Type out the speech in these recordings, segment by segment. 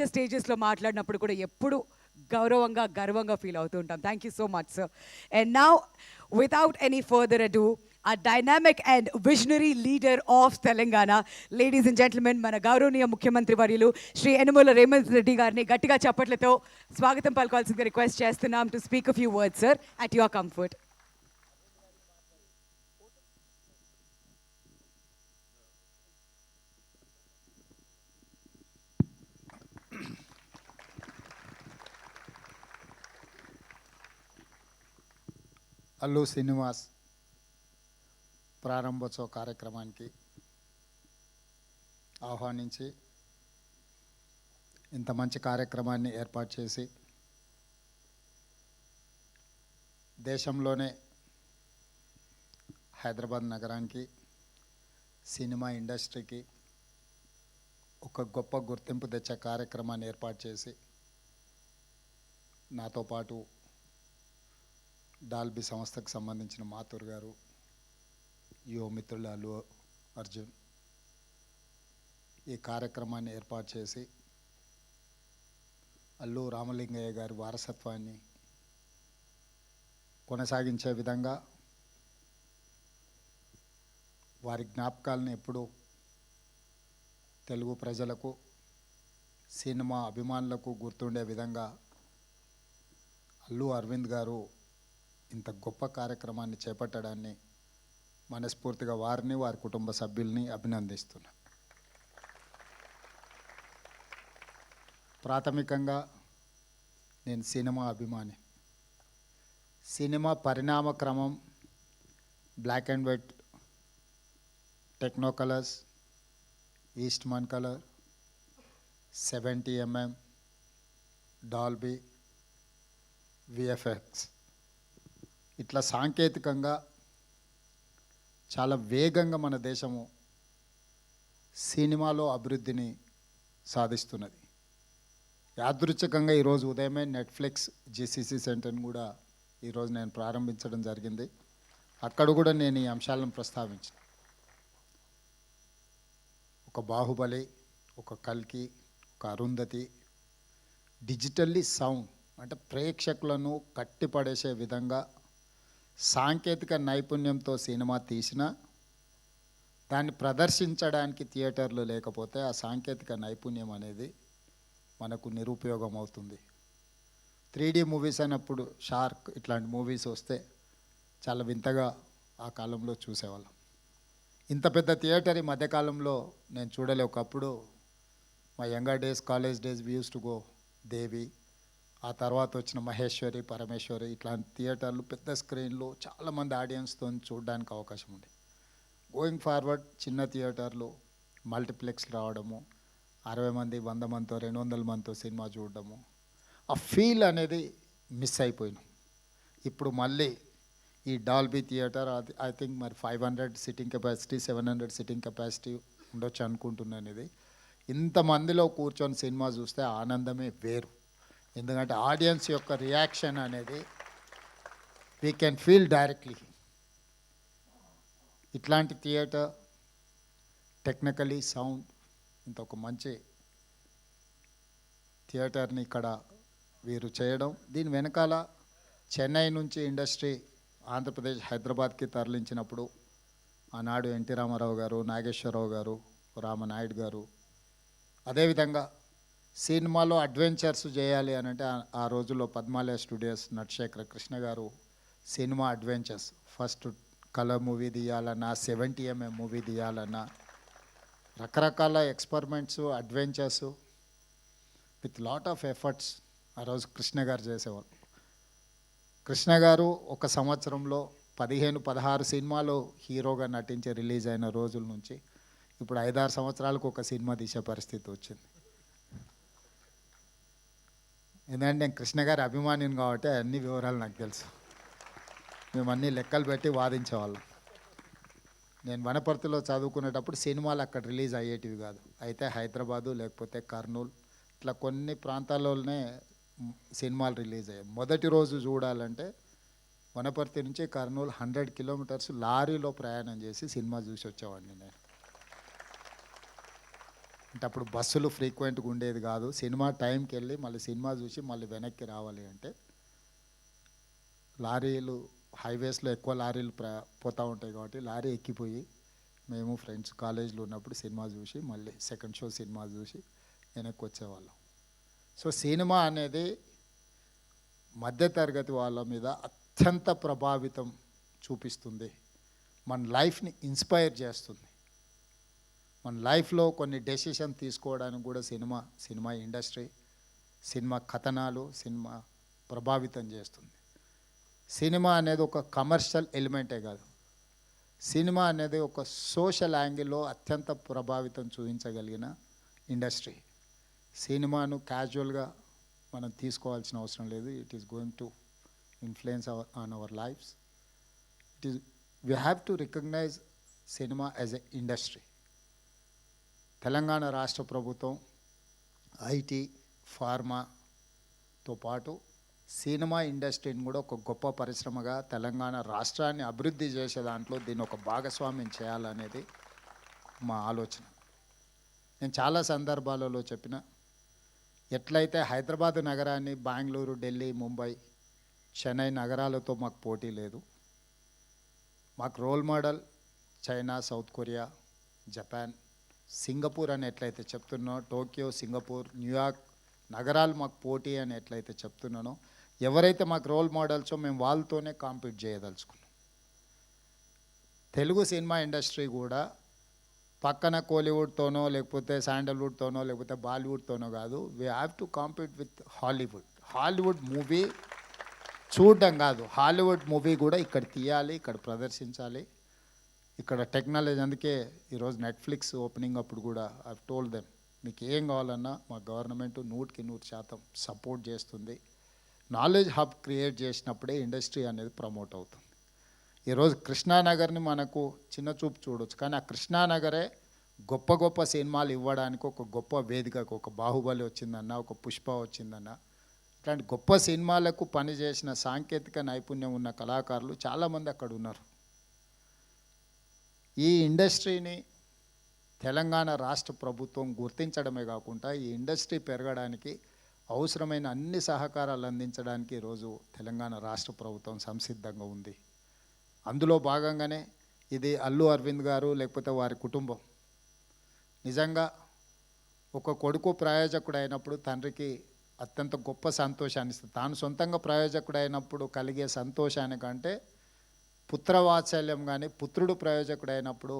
స్టేజెస్లో మాట్లాడినప్పుడు కూడా ఎప్పుడు గౌరవంగా గర్వంగా ఫీల్ అవుతూ ఉంటాం. Thank you so much sir. And now without any further అడు a dynamic and visionary leader of Telangana, ladies and gentlemen, మన గౌరవనీయ ముఖ్యమంత్రి వర్యులు శ్రీ యనమల రేవంత్ రెడ్డి గారిని గట్టిగా చప్పట్లతో స్వాగతం పలకాల్సిందిగా రిక్వెస్ట్ చేస్తున్నాం to speak a few words sir at your comfort. Allu Srinivas ప్రారంభోత్సవ కార్యక్రమానికి ఆహ్వానించి ఇంత మంచి కార్యక్రమాన్ని ఏర్పాటు చేసి దేశంలోనే హైదరాబాద్ నగరానికి సినిమా ఇండస్ట్రీకి ఒక గొప్ప గుర్తింపు తెచ్చే కార్యక్రమాన్ని ఏర్పాటు చేసి నాతో పాటు డాల్బీ సంస్థకు సంబంధించిన మాథూర్ గారు, యువ మిత్రులు అల్లు అర్జున్ ఈ కార్యక్రమాన్ని ఏర్పాటు చేసి అల్లు రామలింగయ్య గారి వారసత్వాన్ని కొనసాగించే విధంగా వారి జ్ఞాపకాలను ఎప్పుడూ తెలుగు ప్రజలకు, సినిమా అభిమానులకు గుర్తుండే విధంగా అల్లు అరవింద్ గారు ఇంత గొప్ప కార్యక్రమాన్ని చేపట్టడాన్ని మనస్ఫూర్తిగా వారిని, వారి కుటుంబ సభ్యుల్ని అభినందిస్తున్నా. ప్రాథమికంగా నేను సినిమా అభిమాని. సినిమా పరిణామ క్రమం black and white, techno colours, Eastman colour, 70mm, Dolby, VFX ఇట్లా సాంకేతికంగా చాలా వేగంగా మన దేశము సినిమాలో అభివృద్ధిని సాధిస్తున్నది. యాదృచ్ఛికంగా ఈరోజు ఉదయమే నెట్ఫ్లిక్స్ జిసిసి సెంటర్ని కూడా ఈరోజు నేను ప్రారంభించడం జరిగింది. అక్కడ కూడా నేను ఈ అంశాలను ప్రస్తావించిన. ఒక బాహుబలి, ఒక కల్కి, ఒక అరుంధతి డిజిటల్లీ సౌండ్ అంటే ప్రేక్షకులను కట్టిపడేసే విధంగా సాంకేతిక నైపుణ్యంతో సినిమా తీసినా దాన్ని ప్రదర్శించడానికి థియేటర్లు లేకపోతే ఆ సాంకేతిక నైపుణ్యం అనేది మనకు నిరుపయోగం అవుతుంది. 3D మూవీస్ అన్నప్పుడు షార్క్ ఇట్లాంటి మూవీస్ వస్తే చాలా వింతగా ఆ కాలంలో చూసేవాళ్ళం. ఇంత పెద్ద థియేటర్ ఈ మధ్యకాలంలో నేను చూడలే. ఒకప్పుడు మా younger days, college days we use to go Devi, ఆ తర్వాత వచ్చిన మహేశ్వరి, పరమేశ్వరి ఇట్లాంటి థియేటర్లు పెద్ద స్క్రీన్లు చాలామంది ఆడియన్స్తో చూడడానికి అవకాశం ఉంది. గోయింగ్ ఫార్వర్డ్ చిన్న థియేటర్లు, మల్టీప్లెక్స్ రావడము, 60 మంది, 100 మందితో, 200 మందితో సినిమా చూడడము, ఆ ఫీల్ అనేది మిస్ అయిపోయినాం. ఇప్పుడు మళ్ళీ ఈ డాల్బీ థియేటర్ ఐ థింక్ మరి 500 సిట్టింగ్ కెపాసిటీ, 700 సిట్టింగ్ కెపాసిటీ ఉండొచ్చు అనుకుంటున్నాను. ఇది ఇంతమందిలో కూర్చొని సినిమా చూస్తే ఆనందమే వేరు. ఎందుకంటే ఆడియన్స్ యొక్క రియాక్షన్ అనేది వీ కెన్ ఫీల్ డైరెక్ట్లీ. ఇట్లాంటి థియేటర్ టెక్నికలీ సౌండ్ ఇంత ఒక మంచి థియేటర్ని ఇక్కడ వీరు చేయడం, దీని వెనకాల చెన్నై నుంచి ఇండస్ట్రీ ఆంధ్రప్రదేశ్ హైదరాబాద్కి తరలించినప్పుడు ఆనాడు ఎన్టీ రామారావు గారు, నాగేశ్వరరావు గారు, రామనాయుడు గారు, అదేవిధంగా సినిమాలో అడ్వెంచర్స్ చేయాలి అని అంటే ఆ రోజుల్లో పద్మాలయ స్టూడియోస్ నటశేఖర కృష్ణ గారు సినిమా అడ్వెంచర్స్ ఫస్ట్ కలర్ మూవీ తీయాలన్నా, 70mm మూవీ తీయాలన్నా రకరకాల experiments, adventures with lot of efforts ఆ రోజు కృష్ణ గారు చేసేవాళ్ళు. కృష్ణ గారు ఒక సంవత్సరంలో 15-16 సినిమాలు హీరోగా నటించి రిలీజ్ అయిన రోజుల నుంచి ఇప్పుడు 5-6 సంవత్సరాలకు ఒక సినిమా తీసే పరిస్థితి వచ్చింది. ఎందుకంటే నేను కృష్ణ గారి అభిమానిని కాబట్టి అన్ని వివరాలు నాకు తెలుసు. మేము అన్ని లెక్కలు పెట్టి వాదించేవాళ్ళం. నేను వనపర్తిలో చదువుకునేటప్పుడు సినిమాలు అక్కడ రిలీజ్ అయ్యేటివి కాదు. అయితే హైదరాబాదు లేకపోతే కర్నూలు ఇట్లా కొన్ని ప్రాంతాల్లోనే సినిమాలు రిలీజ్ అయ్యాయి. మొదటి రోజు చూడాలంటే వనపర్తి నుంచి కర్నూలు 100 కిలోమీటర్స్ లారీలో ప్రయాణం చేసి సినిమా చూసి వచ్చేవాడిని నేను. అంటే అప్పుడు బస్సులు ఫ్రీక్వెంట్గా ఉండేది కాదు. సినిమా టైంకి వెళ్ళి మళ్ళీ సినిమా చూసి మళ్ళీ వెనక్కి రావాలి అంటే లారీలు హైవేస్లో ఎక్కువ లారీలు పోతూ ఉంటాయి కాబట్టి లారీ ఎక్కిపోయి మేము ఫ్రెండ్స్ కాలేజీలో ఉన్నప్పుడు సినిమా చూసి మళ్ళీ సెకండ్ షో సినిమా చూసి వెనక్కి వచ్చేవాళ్ళం. సో సినిమా అనేది మధ్యతరగతి వాళ్ళ మీద అత్యంత ప్రభావితం చూపిస్తుంది, మన లైఫ్ని ఇన్స్పైర్ చేస్తుంది. మన లైఫ్లో కొన్ని డెసిషన్ తీసుకోవడానికి కూడా సినిమా ఇండస్ట్రీ, సినిమా కథనాలు, సినిమా ప్రభావితం చేస్తుంది. సినిమా అనేది ఒక కమర్షియల్ ఎలిమెంటే కాదు, సినిమా అనేది ఒక సోషల్ యాంగిల్లో అత్యంత ప్రభావితం చూపించగలిగిన ఇండస్ట్రీ. సినిమాను క్యాజువల్గా మనం తీసుకోవాల్సిన అవసరం లేదు. It is going to influence on our lives. It is we have to recognise cinema as a industry. Telangana రాష్ట్ర ప్రభుత్వం ఐటీ, ఫార్మాతో పాటు సినిమా ఇండస్ట్రీని కూడా ఒక గొప్ప పరిశ్రమగా తెలంగాణ రాష్ట్రాన్ని అభివృద్ధి చేసే దాంట్లో దీన్ని ఒక భాగస్వామ్యం చేయాలనేది మా ఆలోచన. నేను చాలా సందర్భాలలో చెప్పిన, ఎట్లయితే హైదరాబాద్ నగరాన్ని బెంగళూరు, ఢిల్లీ, ముంబై, చెన్నై నగరాలతో మాకు పోటీ లేదు. మాకు role model China, South Korea, Japan, Singapore అని ఎట్లయితే చెప్తున్నానో, టోక్యో, సింగపూర్, న్యూయార్క్ నగరాలు మాకు పోటీ అని ఎట్లయితే చెప్తున్నానో, ఎవరైతే మాకు రోల్ మోడల్సో మేము వాళ్ళతోనే కాంపీట్ చేయదలుచుకున్నాం. తెలుగు సినిమా ఇండస్ట్రీ కూడా పక్కన కోలీవుడ్తోనో లేకపోతే శాండల్వుడ్తోనో లేకపోతే బాలీవుడ్తోనో కాదు, we have to compete with Hollywood. Hollywood movie చూడడం కాదు, హాలీవుడ్ మూవీ కూడా ఇక్కడ తీయాలి, ఇక్కడ ప్రదర్శించాలి. ఇక్కడ టెక్నాలజీ, అందుకే ఈరోజు నెట్ఫ్లిక్స్ ఓపెనింగ్ అప్పుడు కూడా ఐ టోల్డ్ దెమ్, మీకు ఏం కావాలన్నా మా గవర్నమెంట్ 100% సపోర్ట్ చేస్తుంది. నాలెడ్జ్ హబ్ క్రియేట్ చేసినప్పుడే ఇండస్ట్రీ అనేది ప్రమోట్ అవుతుంది. ఈరోజు కృష్ణానగర్ని మనకు చిన్న చూపు చూడవచ్చు, కానీ ఆ కృష్ణానగరే గొప్ప గొప్ప సినిమాలు ఇవ్వడానికి ఒక గొప్ప వేదికకు, ఒక బాహుబలి వచ్చిందన్న, ఒక పుష్ప వచ్చిందన్న, ఇట్లాంటి గొప్ప సినిమాలకు పనిచేసిన సాంకేతిక నైపుణ్యం ఉన్న కళాకారులు చాలామంది అక్కడ ఉన్నారు. ఈ ఇండస్ట్రీని తెలంగాణ రాష్ట్ర ప్రభుత్వం గుర్తించడమే కాకుండా ఈ ఇండస్ట్రీ పెరగడానికి అవసరమైన అన్ని సహకారాలు అందించడానికి ఈరోజు తెలంగాణ రాష్ట్ర ప్రభుత్వం సంసిద్ధంగా ఉంది. అందులో భాగంగానే ఇది అల్లు అరవింద్ గారు లేకపోతే వారి కుటుంబం నిజంగా ఒక కొడుకు ప్రయోజకుడు అయినప్పుడు తండ్రికి అత్యంత గొప్ప సంతోషాన్ని ఇస్తుంది. తాను సొంతంగా ప్రయోజకుడు అయినప్పుడు కలిగే సంతోషానికంటే పుత్రవాత్సల్యం కానీ పుత్రుడు ప్రయోజకుడు అయినప్పుడు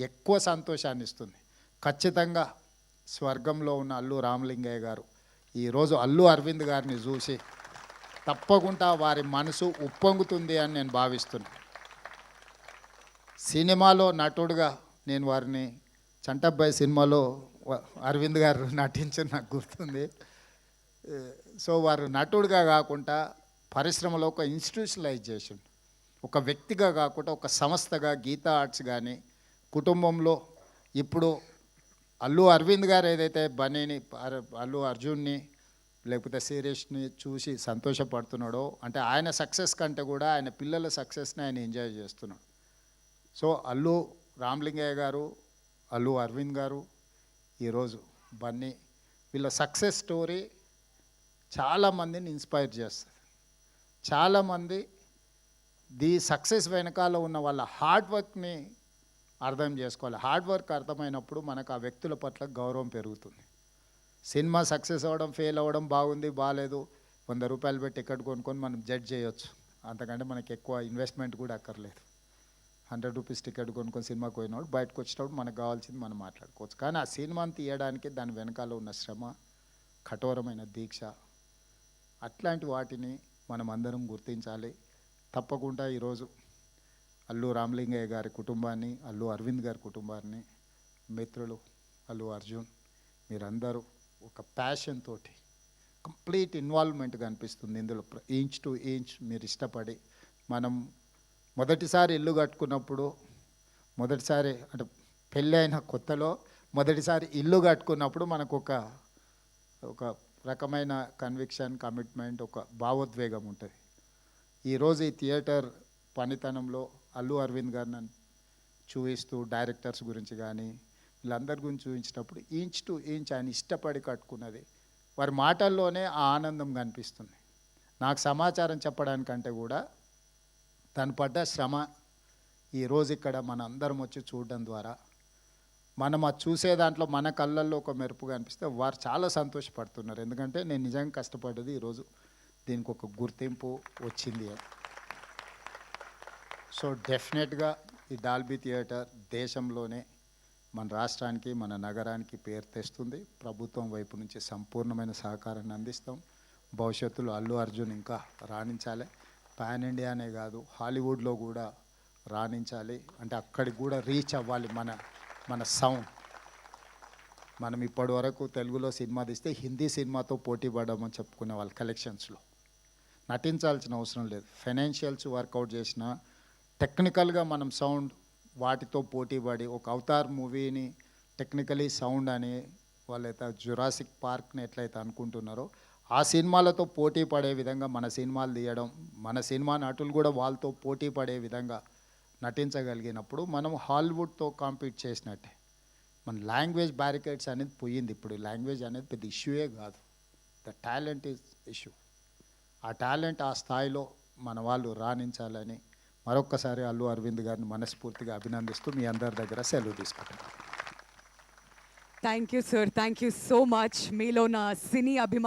ఎక్కువ సంతోషాన్ని ఇస్తుంది. ఖచ్చితంగా స్వర్గంలో ఉన్న అల్లు రామలింగయ్య గారు ఈరోజు అల్లు అరవింద్ గారిని చూసి తప్పకుండా వారి మనసు ఉప్పొంగుతుంది అని నేను భావిస్తున్నాను. సినిమాలో నటుడుగా నేను వారిని చంటబ్బాయి సినిమాలో అరవింద్ గారు నటించిన నాకు గుర్తుంది. సో వారు నటుడుగా కాకుండా పరిశ్రమలో ఒక ఇన్స్టిట్యూషనలైజేషన్, ఒక వ్యక్తిగా కాకుండా ఒక సంస్థగా గీతా ఆర్ట్స్ కానీ కుటుంబంలో ఇప్పుడు అల్లు అరవింద్ గారు ఏదైతే బన్నీని, అల్లు అర్జున్ని లేకపోతే శిరీష్ని చూసి సంతోషపడుతున్నాడో, అంటే ఆయన సక్సెస్ కంటే కూడా ఆయన పిల్లల సక్సెస్ని ఆయన ఎంజాయ్ చేస్తున్నాడు. సో అల్లు రామలింగయ్య గారు, అల్లు అరవింద్ గారు, ఈరోజు బన్నీ, వీళ్ళ సక్సెస్ స్టోరీ చాలామందిని ఇన్స్పైర్ చేస్తుంది. చాలామంది ది సక్సెస్ వెనకాల ఉన్న వాళ్ళ హార్డ్ వర్క్ని అర్థం చేసుకోవాలి. హార్డ్ వర్క్ అర్థమైనప్పుడు మనకు ఆ వ్యక్తుల పట్ల గౌరవం పెరుగుతుంది. సినిమా సక్సెస్ అవ్వడం, ఫెయిల్ అవ్వడం, బాగుంది బాగాలేదు, 100 రూపాయలు పెట్టి టికెట్ కొనుక్కొని మనం జడ్జ్ చేయొచ్చు. అంతకంటే మనకి ఎక్కువ ఇన్వెస్ట్మెంట్ కూడా అక్కర్లేదు. 100 రూపీస్ టికెట్ కొనుక్కొని సినిమాకి పోయినప్పుడు బయటకు వచ్చేటప్పుడు మనకు కావాల్సింది మనం మాట్లాడుకోవచ్చు. కానీ ఆ సినిమాని తీయడానికి దాని వెనకాల ఉన్న శ్రమ, కఠోరమైన దీక్ష, అట్లాంటి వాటిని మనం అందరం గుర్తించాలి. తప్పకుండా ఈరోజు అల్లు రామలింగయ్య గారి కుటుంబాన్ని, అల్లు అరవింద్ గారి కుటుంబాన్ని, మిత్రులు అల్లు అర్జున్, మీరందరూ ఒక ప్యాషన్ తోటి కంప్లీట్ ఇన్వాల్వ్మెంట్గా అనిపిస్తుంది ఇందులో. ఇంచ్ టు ఇంచ్ మీరు ఇష్టపడి, మనం మొదటిసారి ఇల్లు కట్టుకున్నప్పుడు, మొదటిసారి అంటే పెళ్ళి అయిన కొత్తలో మొదటిసారి ఇల్లు కట్టుకున్నప్పుడు మనకు ఒక రకమైన కన్విక్షన్, కమిట్మెంట్, ఒక భావోద్వేగం ఉంటుంది. ఈరోజు ఈ థియేటర్ పనితనంలో అల్లు అరవింద్ గారిని చూపిస్తూ డైరెక్టర్స్ గురించి కానీ, వీళ్ళందరి గురించి చూపించినప్పుడు ఇంచ్ టు ఇంచ్ ఆయన ఇష్టపడి కట్టుకున్నది వారి మాటల్లోనే ఆ ఆనందం కనిపిస్తుంది. నాకు సమాచారం చెప్పడానికంటే కూడా తను పడ్డ శ్రమ ఈరోజు ఇక్కడ మన అందరం వచ్చి చూడడం ద్వారా మనం అది చూసే దాంట్లో మన కళ్ళల్లో ఒక మెరుపు కనిపిస్తే వారు చాలా సంతోషపడుతున్నారు. ఎందుకంటే నేను నిజంగా కష్టపడ్డది ఈరోజు దీనికి ఒక గుర్తింపు వచ్చింది అని. సో డెఫినెట్గా ఈ డాల్బీ థియేటర్ దేశంలోనే మన రాష్ట్రానికి మన నగరానికి పేరు తెస్తుంది. ప్రభుత్వం వైపు నుంచి సంపూర్ణమైన సహకారాన్ని అందిస్తాం. భవిష్యత్తులో అల్లు అర్జున్ ఇంకా రాణించాలి. పాన్ ఇండియానే కాదు హాలీవుడ్లో కూడా రాణించాలి. అంటే అక్కడికి కూడా రీచ్ అవ్వాలి మన సౌండ్. మనం ఇప్పటి వరకు తెలుగులో సినిమా తీస్తే హిందీ సినిమాతో పోటీ పడమని చెప్పుకునే వాళ్ళు కలెక్షన్స్లో. నటించాల్సిన అవసరం లేదు. ఫైనాన్షియల్స్ వర్కౌట్ చేసిన టెక్నికల్గా మనం సౌండ్ వాటితో పోటీపడి ఒక అవతార్ మూవీని టెక్నికలీ సౌండ్ అని వాళ్ళైతే జురాసిక్ పార్క్ని ఎట్లయితే అనుకుంటున్నారో ఆ సినిమాలతో పోటీ పడే విధంగా మన సినిమాలు తీయడం, మన సినిమా నటులు కూడా వాళ్ళతో పోటీ పడే విధంగా నటించగలిగినప్పుడు మనం హాలీవుడ్తో కాంపీట్ చేసినట్టే. మన లాంగ్వేజ్ బ్యారికేడ్స్ అనేది పోయింది. ఇప్పుడు లాంగ్వేజ్ అనేది పెద్ద ఇష్యూయే కాదు. The talent is issue. ఆ టాలెంట్ ఆ స్థాయిలో మన వాళ్ళు రాణించాలని మరొక్కసారి అల్లు అరవింద్ గారిని మనస్ఫూర్తిగా అభినందిస్తూ మీ అందరి దగ్గర సెలవు తీసుకుంటున్నాను. Thank you sir, thank you so much. మీలో నా సినీ అభిమానం